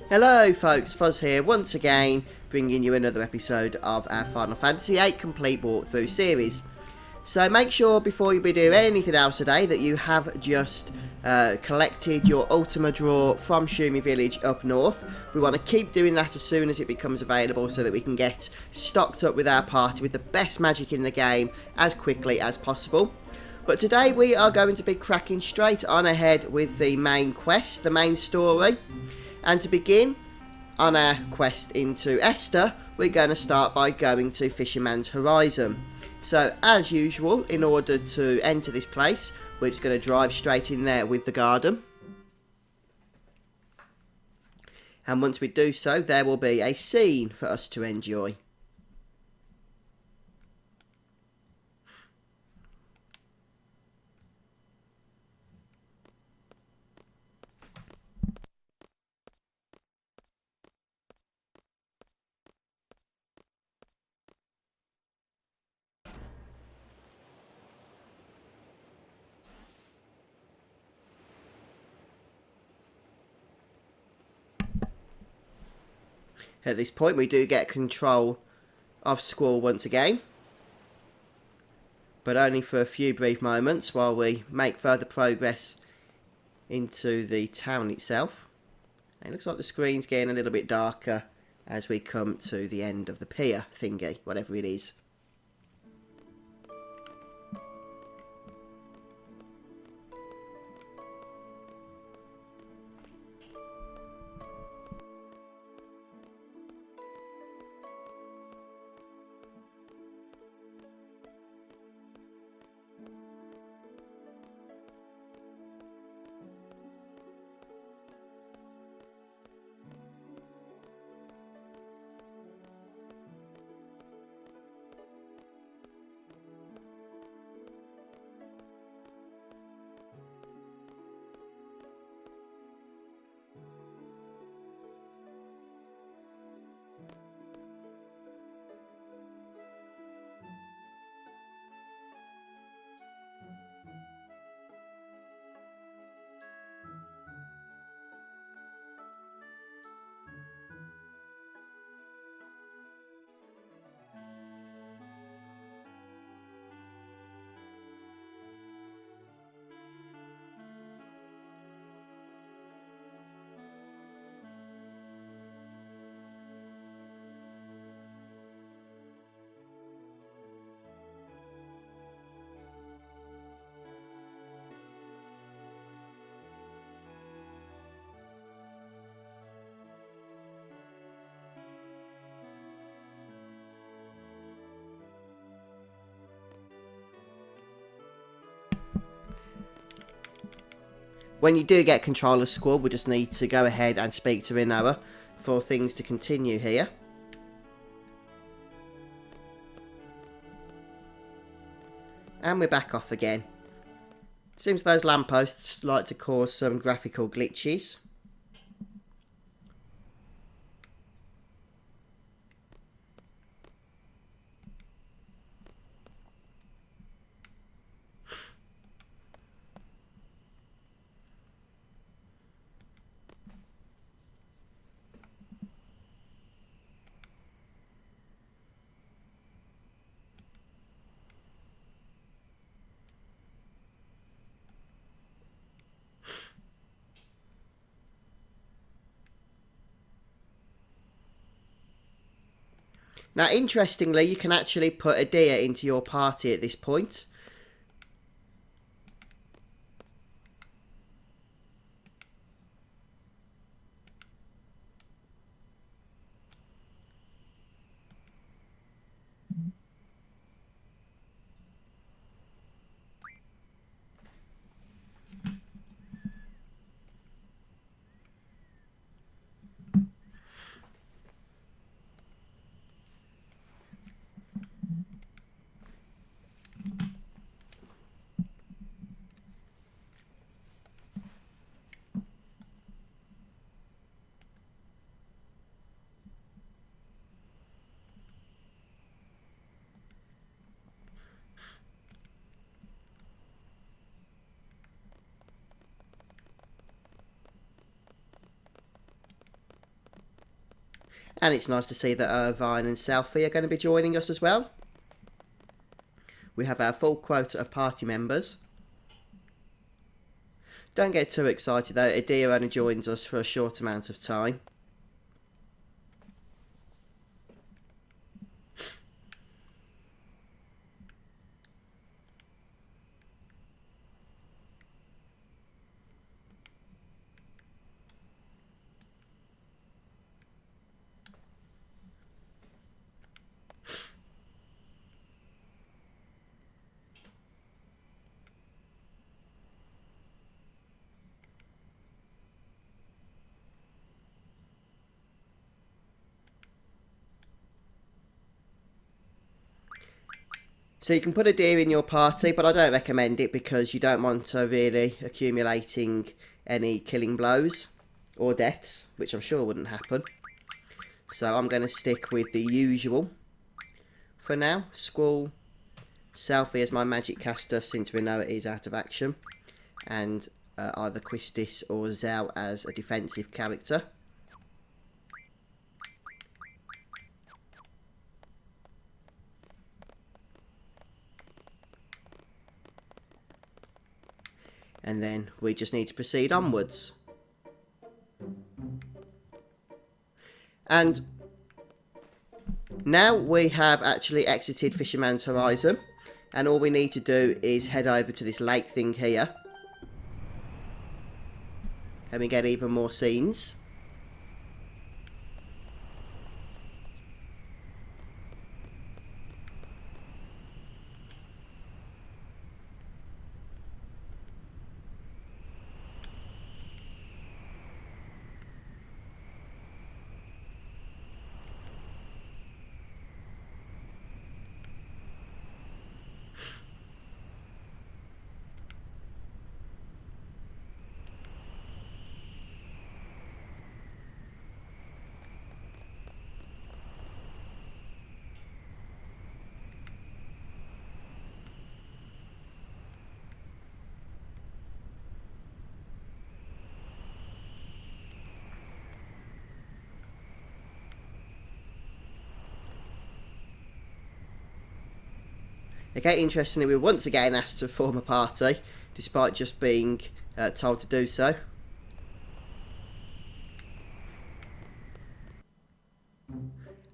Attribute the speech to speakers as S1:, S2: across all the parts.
S1: Hello folks, Fuzz here once again, bringing you another episode of our Final Fantasy VIII complete walkthrough series. So make sure before you be doing anything else today that you have just collected your Ultima draw from Shumi Village up north. We want to keep doing that as soon as it becomes available so that we can get stocked up with our party with the best magic in the game as quickly as possible. But today we are going to be cracking straight on ahead with the main quest, the main story. And to begin on our quest into Esthar, we're going to start by going to Fisherman's Horizon. So as usual, in order to enter this place, we're just going to drive straight in there with the garden. And once we do so, there will be a scene for us to enjoy. At this point, we do get control of Squall once again, but only for a few brief moments while we make further progress into the town itself. And it looks like the screen's getting a little bit darker as we come to the end of the pier thingy, whatever it is. When you do get control of Squall, we just need to go ahead and speak to Rinoa for things to continue here. And we're back off again. Seems those lampposts like to cause some graphical glitches. Now, interestingly, you can actually put a deer into your party at this point. And it's nice to see that Odine and Selfie are going to be joining us as well. We have our full quota of party members. Don't get too excited though, Esthar only joins us for a short amount of time. So you can put a deer in your party, but I don't recommend it because you don't want to really accumulating any killing blows or deaths, which I'm sure wouldn't happen. So I'm going to stick with the usual for now. Squall, Selfie as my magic caster since we know it is out of action, and either Quistis or Zell as a defensive character. And then we just need to proceed onwards. And now we have actually exited Fisherman's Horizon, and all we need to do is head over to this lake thing here, and we get even more scenes. Okay, interestingly, we were once again asked to form a party, despite just being told to do so.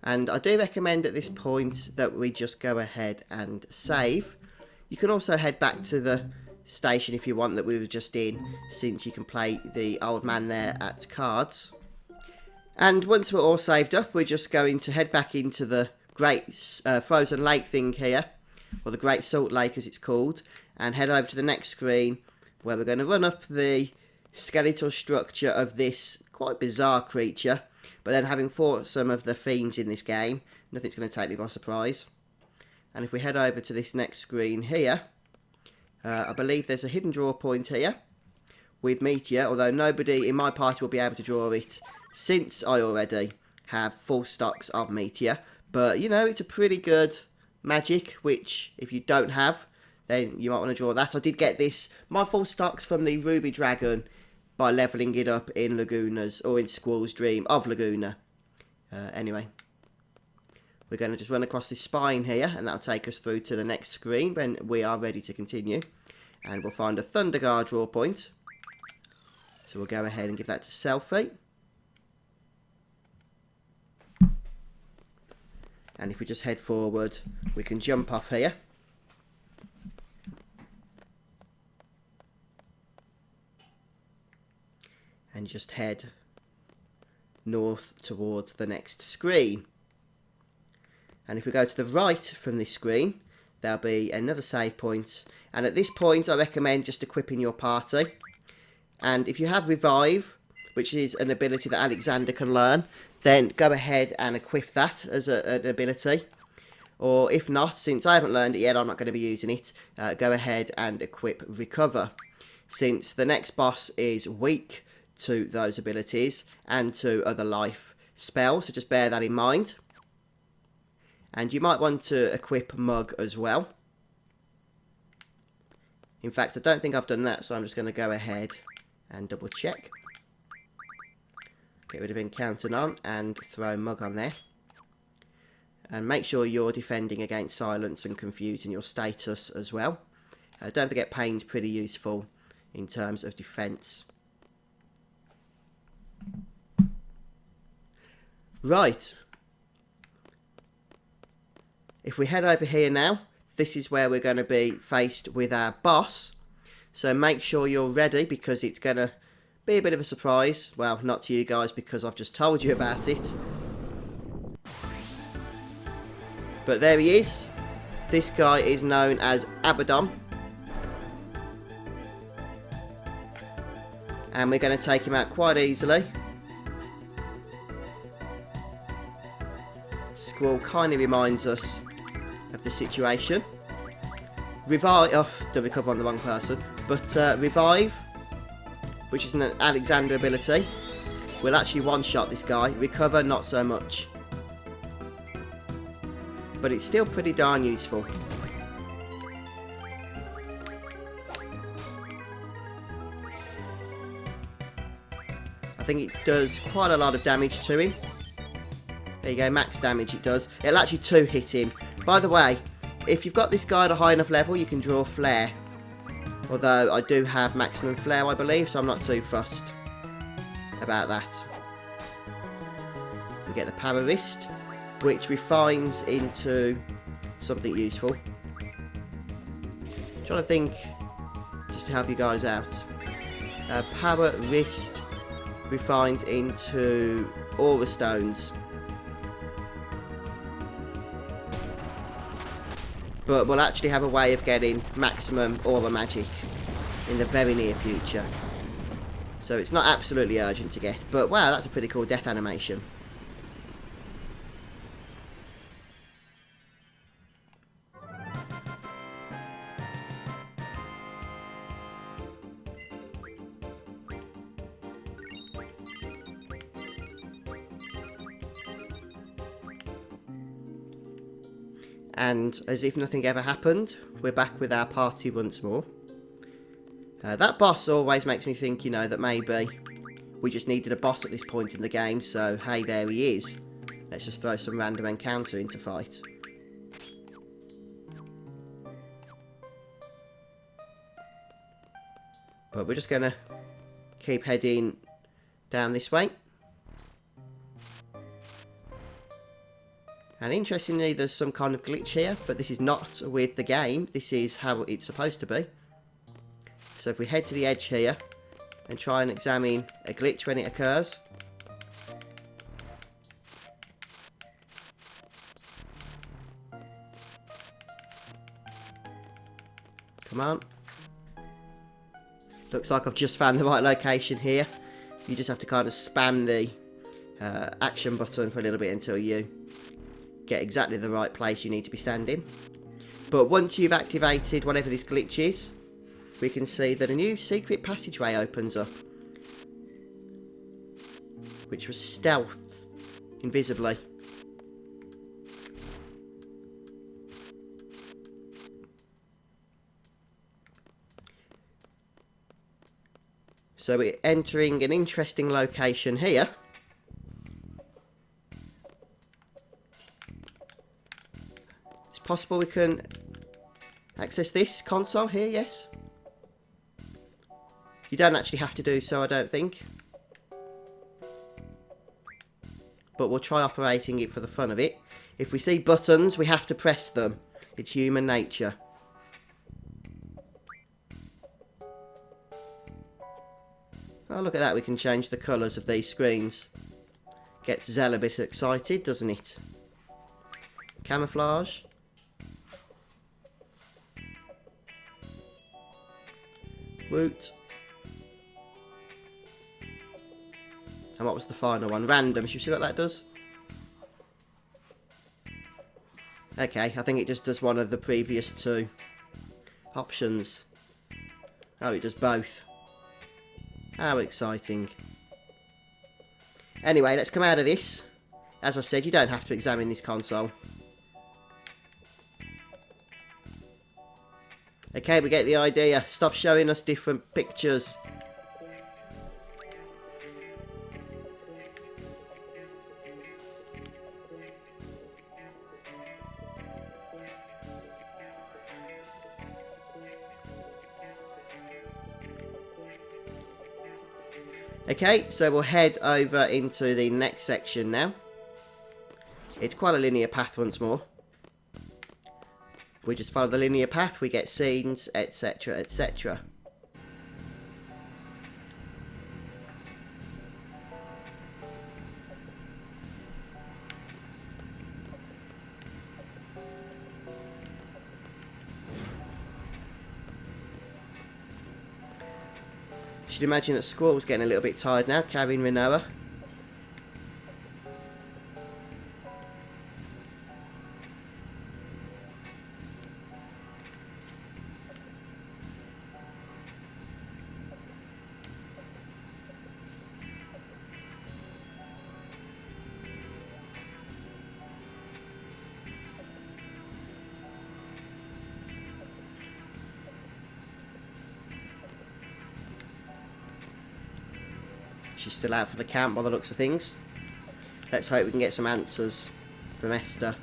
S1: And I do recommend at this point that we just go ahead and save. You can also head back to the station if you want that we were just in, since you can play the old man there at cards. And once we're all saved up, we're just going to head back into the Great Frozen Lake thing here, or the Great Salt Lake as it's called, and head over to the next screen where we're going to run up the skeletal structure of this quite bizarre creature. But then, having fought some of the fiends in this game, nothing's going to take me by surprise. And if we head over to this next screen here, I believe there's a hidden draw point here with Meteor, although nobody in my party will be able to draw it since I already have full stocks of Meteor. But, you know, it's a pretty good magic, which if you don't have, then you might want to draw that. I did get this, my full stocks, from the Ruby Dragon by levelling it up in Laguna's, or in Squall's Dream of Laguna. Anyway, we're going to just run across this spine here, and that'll take us through to the next screen when we are ready to continue. And we'll find a Thunder Guard draw point. So we'll go ahead and give that to Selfie. And if we just head forward, we can jump off here. And just head north towards the next screen. And if we go to the right from this screen, there'll be another save point. And at this point, I recommend just equipping your party. And if you have Revive, which is an ability that Alexander can learn, then go ahead and equip that as an ability. Or if not, since I haven't learned it yet, I'm not going to be using it, go ahead and equip Recover, since the next boss is weak to those abilities and to other life spells, so just bear that in mind. And you might want to equip Mug as well. In fact, I don't think I've done that, so I'm just going to go ahead and double check. Get rid of encounter none and throw mug on there. And make sure you're defending against silence and confusing your status as well. Don't forget pain's pretty useful in terms of defence. Right. If we head over here now, this is where we're going to be faced with our boss. So make sure you're ready because it's going to be a bit of a surprise. Well, not to you guys because I've just told you about it. But there he is. This guy is known as Abadon. And we're going to take him out quite easily. Squall kind of reminds us of the situation. Revive, oh, don't recover on the wrong person. But Revive, which is an Alexander ability, will actually one-shot this guy. Recover, not so much. But it's still pretty darn useful. I think it does quite a lot of damage to him. There you go, max damage it does. It'll actually two-hit him. By the way, if you've got this guy at a high enough level, you can draw Flare. Although I do have maximum Flare, I believe, so I'm not too fussed about that. We get the Power Wrist, which refines into something useful. I'm trying to think, just to help you guys out. Power Wrist refines into Aura Stones. But we'll actually have a way of getting maximum Aura Magic in the very near future. So it's not absolutely urgent to get. But wow, that's a pretty cool death animation. And as if nothing ever happened, we're back with our party once more. That boss always makes me think, you know, that maybe we just needed a boss at this point in the game. So, hey, there he is. Let's just throw some random encounter into fight. But we're just going to keep heading down this way. And interestingly, there's some kind of glitch here, but this is not with the game. This is how it's supposed to be. So if we head to the edge here and try and examine a glitch when it occurs. Come on. Looks like I've just found the right location here. You just have to kind of spam the action button for a little bit until you get exactly the right place you need to be standing. But once you've activated whatever this glitch is, we can see that a new secret passageway opens up, which was stealthed invisibly. So we're entering an interesting location here. It's possible we can access this console here, yes. You don't actually have to do so, I don't think. But we'll try operating it for the fun of it. If we see buttons, we have to press them. It's human nature. Oh, look at that, we can change the colours of these screens. Gets Zell a bit excited, doesn't it? Camouflage. Woot. And what was the final one? Random. Should we see what that does? Okay, I think it just does one of the previous two options. Oh, it does both. How exciting. Anyway, let's come out of this. As I said, you don't have to examine this console. Okay, we get the idea. Stop showing us different pictures. Okay, so we'll head over into the next section now. It's quite a linear path once more. We just follow the linear path, we get scenes, etc, etc. Should imagine that Squirrel's getting a little bit tired now, carrying Renoa. She's still out for the camp by the looks of things. Let's hope we can get some answers from Esthar.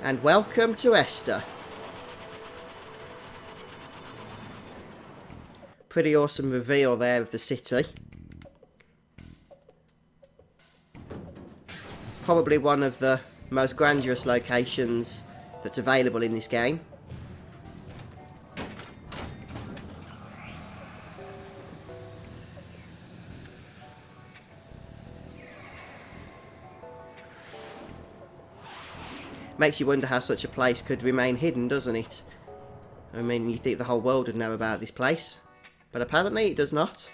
S1: And welcome to Esthar. Pretty awesome reveal there of the city. Probably one of the most grandiose locations that's available in this game. Makes you wonder how such a place could remain hidden, doesn't it? I mean, you think the whole world would know about this place, but apparently it does not.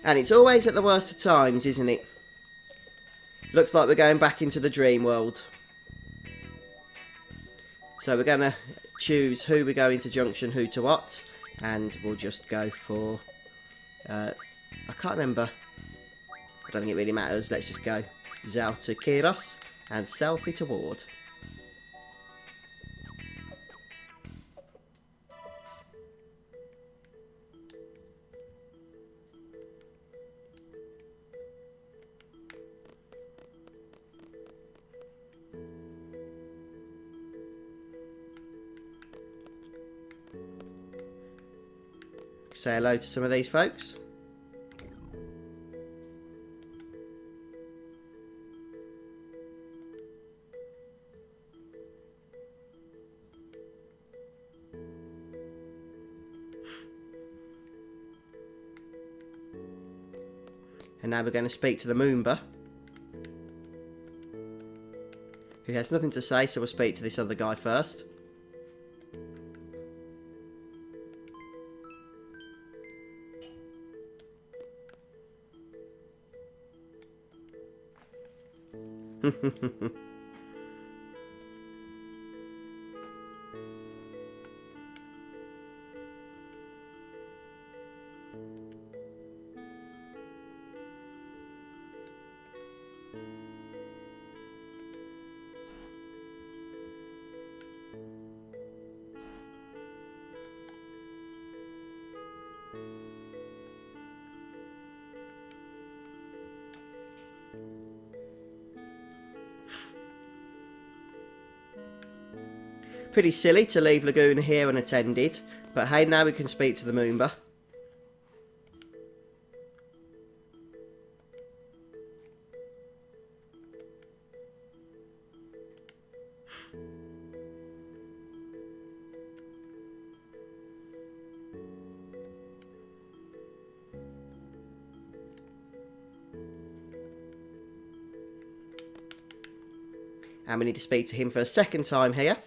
S1: And it's always at the worst of times, isn't it? Looks like we're going back into the dream world. So we're going to choose who we're going to junction, who to what. And we'll just go for... I can't remember. I don't think it really matters. Let's just go Zao to Kiros and Selfie to Ward. Say hello to some of these folks. And now we're going to speak to the Moomba, who has nothing to say, so we'll speak to this other guy first. Pretty silly to leave Laguna here unattended, but hey, now we can speak to the Moomba. And we need to speak to him for a second time here,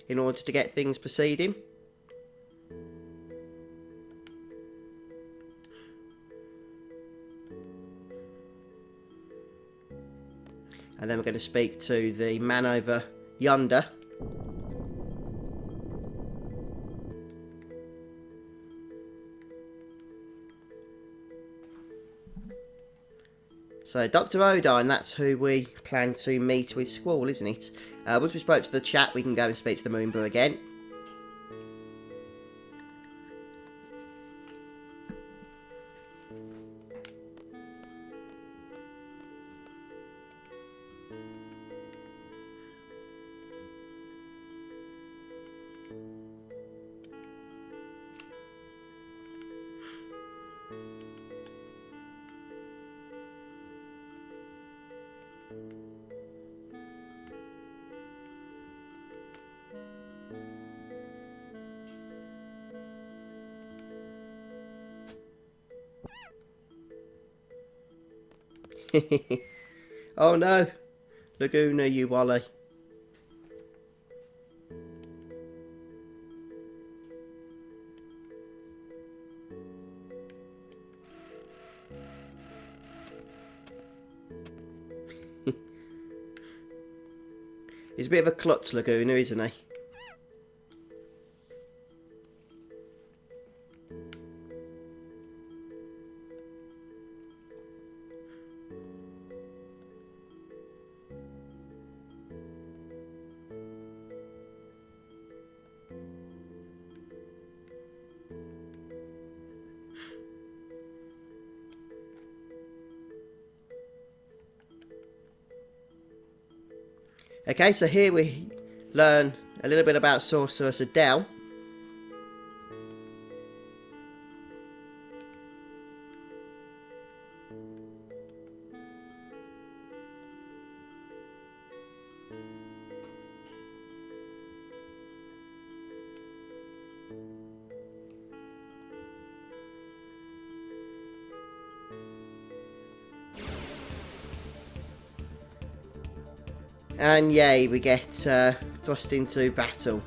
S1: in order to get things proceeding. And then we're going to speak to the man over yonder. So, Dr. Odine, that's who we plan to meet with Squall, isn't it? Once we spoke to the chat, we can go and speak to the Moonboo again. Oh no, Laguna, you wally. He's a bit of a klutz, Laguna, isn't he? Okay, so here we learn a little bit about Sorceress Adele. And yay, we get thrust into battle.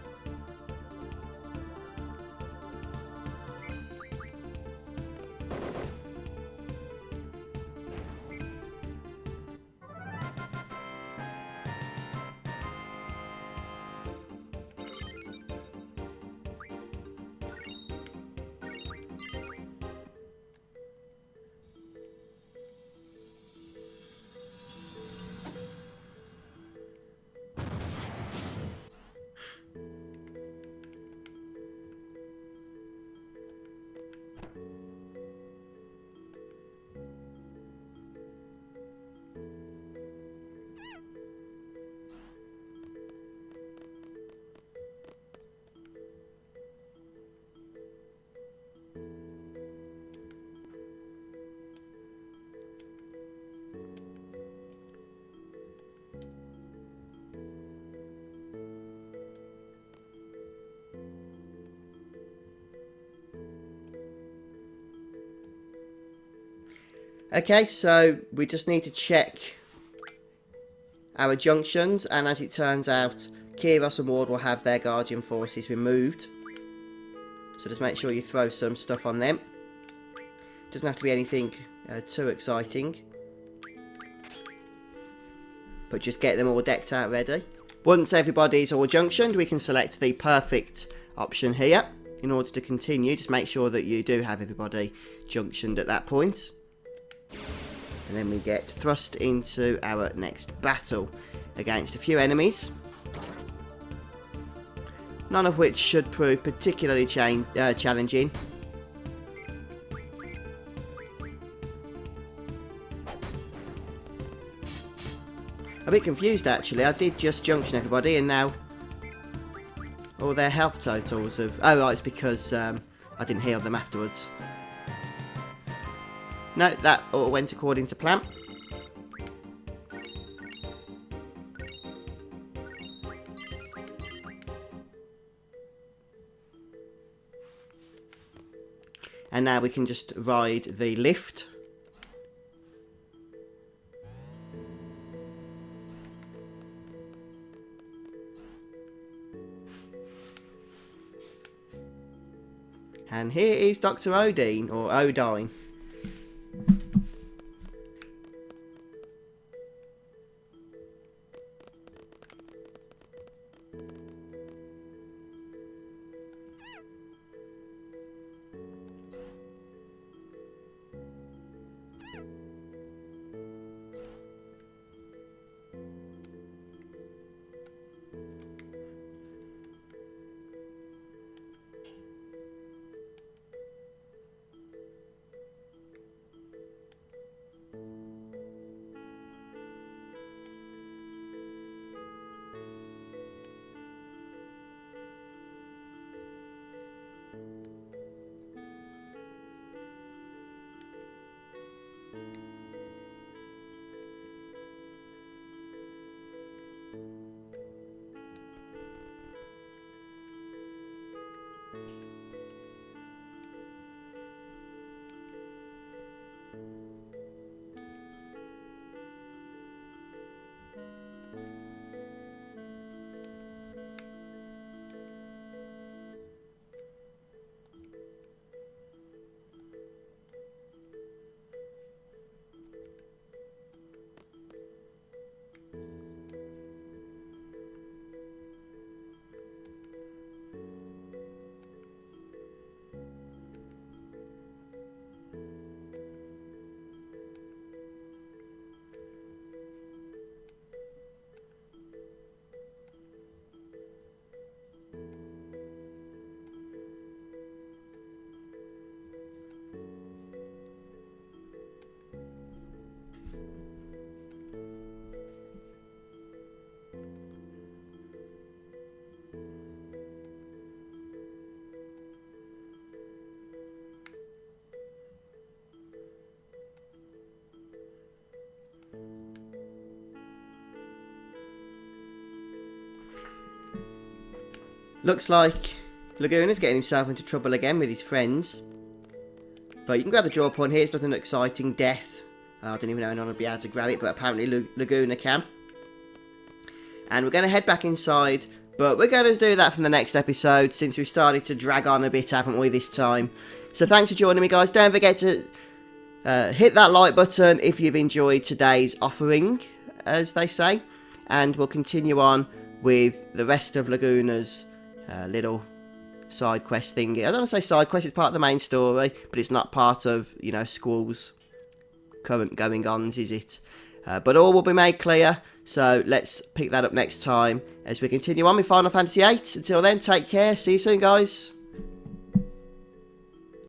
S1: Okay, so we just need to check our junctions, and as it turns out, Kiros and Ward will have their Guardian Forces removed. So just make sure you throw some stuff on them. Doesn't have to be anything too exciting, but just get them all decked out ready. Once everybody's all junctioned, we can select the perfect option here. In order to continue, just make sure that you do have everybody junctioned at that point. And then we get thrust into our next battle against a few enemies, none of which should prove particularly challenging. A bit confused actually, I did just junction everybody and now all their health totals have... Oh right, it's because I didn't heal them afterwards. No, that all went according to plan. And now we can just ride the lift. And here is Dr. Odine, or Odine. Looks like Laguna's getting himself into trouble again with his friends. But you can grab the draw point here. It's nothing exciting. Death. I don't even know anyone will be able to grab it, but apparently Laguna can. And we're going to head back inside, but we're going to do that from the next episode, since we started to drag on a bit, haven't we, this time. So thanks for joining me, guys. Don't forget to hit that like button if you've enjoyed today's offering, as they say. And we'll continue on with the rest of Laguna's little side quest thingy. I don't want to say side quest, it's part of the main story, but it's not part of, you know, Squall's current going-ons, is it? But all will be made clear, so let's pick that up next time as we continue on with Final Fantasy VIII. Until then, take care. See you soon, guys.